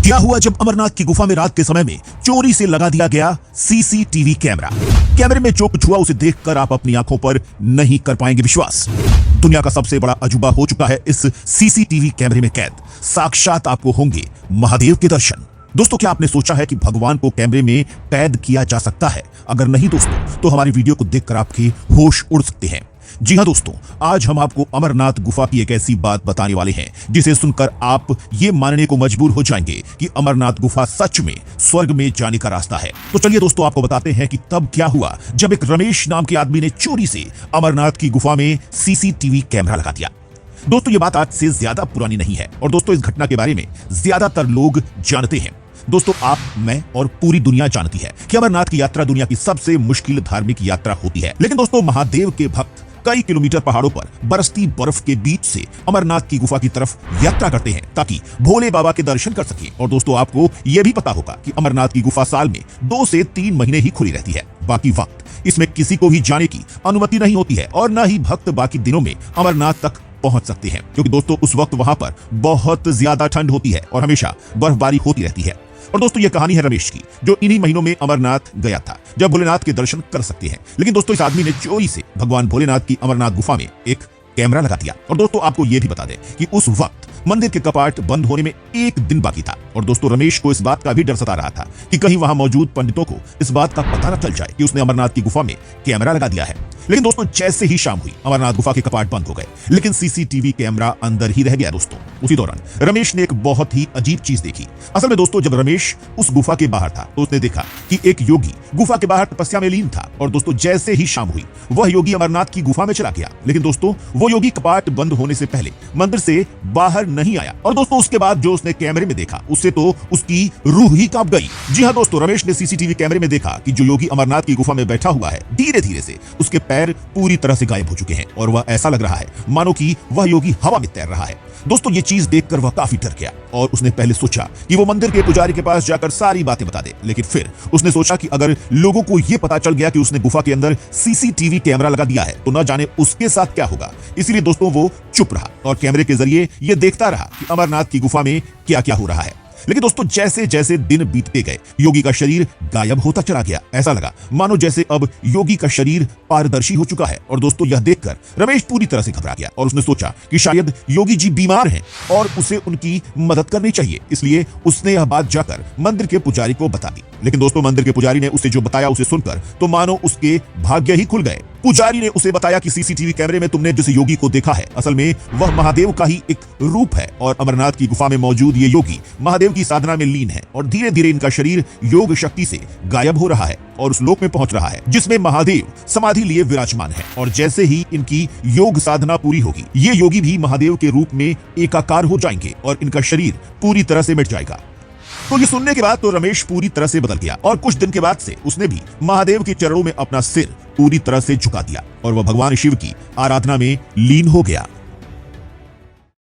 क्या हुआ जब अमरनाथ की गुफा में रात के समय में चोरी से लगा दिया गया सीसीटीवी कैमरा। कैमरे में जो कुछ हुआ उसे देखकर आप अपनी आंखों पर नहीं कर पाएंगे विश्वास। दुनिया का सबसे बड़ा अजूबा हो चुका है इस सीसीटीवी कैमरे में कैद। साक्षात आपको होंगे महादेव के दर्शन। दोस्तों, क्या आपने सोचा है कि भगवान को कैमरे में कैद किया जा सकता है? अगर नहीं दोस्तों, तो हमारी वीडियो को देखकर आपके होश उड़ सकते हैं। जी हां दोस्तों, आज हम आपको अमरनाथ गुफा की एक ऐसी बात बताने वाले हैं जिसे सुनकर आप ये मानने को मजबूर हो जाएंगे कि अमरनाथ गुफा सच में स्वर्ग में जाने का रास्ता है। तो चलिए दोस्तों, आपको बताते हैं कि तब क्या हुआ जब एक रमेश नाम के आदमी ने चोरी से अमरनाथ की गुफा में सीसीटीवी कैमरा लगा दिया। दोस्तों, ये बात आज से ज्यादा पुरानी नहीं है और दोस्तों, इस घटना के बारे में ज्यादातर लोग जानते हैं। दोस्तों, आप, मैं और पूरी दुनिया जानती है कि अमरनाथ की यात्रा दुनिया की सबसे मुश्किल धार्मिक यात्रा होती है। लेकिन दोस्तों, महादेव के भक्त कई किलोमीटर पहाड़ों पर बरसती बर्फ के बीच से अमरनाथ की गुफा की तरफ यात्रा करते हैं ताकि भोले बाबा के दर्शन कर सकें। और दोस्तों, आपको यह भी पता होगा कि अमरनाथ की गुफा साल में 2 से 3 महीने ही खुली रहती है। बाकी वक्त इसमें किसी को भी जाने की अनुमति नहीं होती है और न ही भक्त बाकी दिनों में अमरनाथ तक पहुंच सकते हैं, क्योंकि दोस्तों उस वक्त वहां पर बहुत ज्यादा ठंड होती है और हमेशा बर्फबारी होती रहती है। और दोस्तों, ये कहानी है रमेश की, जो इन्हीं महीनों में अमरनाथ गया था जब भोलेनाथ के दर्शन कर सकते हैं। लेकिन दोस्तों, इस आदमी ने चोरी से भगवान भोलेनाथ की अमरनाथ गुफा में एक कैमरा लगा दिया। और दोस्तों, आपको यह भी बता दें कि उस वक्त मंदिर के कपाट बंद होने में 1 दिन बाकी था। और दोस्तों, रमेश को इस बात का भी डर सता रहा था कि कहीं वहां मौजूद पंडितों को इस बात का पता न चल जाए कि उसने अमरनाथ की गुफा में कैमरा लगा दिया है। लेकिन दोस्तों, जैसे ही शाम हुई, अमरनाथ गुफा के कपाट बंद हो गए, लेकिन सीसीटीवी कैमरा अंदर ही रह गया। दोस्तों, उसी दौरान रमेश ने एक बहुत ही अजीब चीज देखी। असल में दोस्तों, जब रमेश उस गुफा के बाहर था तो उसने देखा कि एक योगी गुफा के बाहर तपस्या में लीन था। और दोस्तों, जैसे ही शाम हुई, वह योगी अमरनाथ की गुफा में चला गया। लेकिन दोस्तों, वो योगी कपाट बंद होने से पहले मंदिर से बाहर नहीं आया। और दोस्तों, उसके बाद जो उसने कैमरे में देखा, उससे तो उसकी रूह ही कांप गई। जी हां दोस्तों, रमेश ने सीसीटीवी कैमरे में देखा कि जो योगी अमरनाथ की गुफा में बैठा हुआ है, धीरे धीरे से उसके पैर पूरी तरह से गायब हो चुके हैं और वह ऐसा लग रहा है मानो कि वह योगी हवा में तैर रहा है। दोस्तों, ये चीज देखकर वह काफी डर गया और उसने पहले सोचा कि वो मंदिर के पुजारी के पास जाकर सारी बातें बता दे। लेकिन फिर उसने सोचा कि अगर लोगों को यह पता चल गया कि उसने गुफा के अंदर सीसीटीवी कैमरा लगा दिया है तो न जाने उसके साथ क्या होगा। इसीलिए दोस्तों, वो चुप रहा और कैमरे के जरिए यह देखता रहा कि अमरनाथ की गुफा में क्या क्या हो रहा है। लेकिन दोस्तों, जैसे जैसे दिन बीतते गए, योगी का शरीर गायब होता चला गया। ऐसा लगा मानो जैसे अब योगी का शरीर पारदर्शी हो चुका है। और दोस्तों, यह देखकर रमेश पूरी तरह से घबरा गया और उसने सोचा कि शायद योगी जी बीमार हैं और उसे उनकी मदद करनी चाहिए। इसलिए उसने यह बात जाकर मंदिर के पुजारी को बता दी। लेकिन दोस्तों, मंदिर के पुजारी ने उसे जो बताया उसे सुनकर तो मानो उसके भाग्य ही खुल गए। पुजारी ने उसे बताया कि सीसीटीवी कैमरे में तुमने जिस योगी को देखा है, असल में वह महादेव का ही एक रूप है और अमरनाथ की गुफा में मौजूद ये योगी महादेव की साधना में लीन है और धीरे धीरे इनका शरीर योग शक्ति से गायब हो रहा है और उस लोक में पहुंच रहा है जिसमें महादेव समाधि लिए विराजमान है। और जैसे ही इनकी योग साधना पूरी होगी, ये योगी भी महादेव के रूप में एकाकार हो जाएंगे और इनका शरीर पूरी तरह से मिट जाएगा। तो ये सुनने के बाद तो रमेश पूरी तरह से बदल गया और कुछ दिन के बाद से उसने भी महादेव के चरणों में अपना सिर पूरी तरह से झुका दिया और वह भगवान शिव की आराधना में लीन हो गया।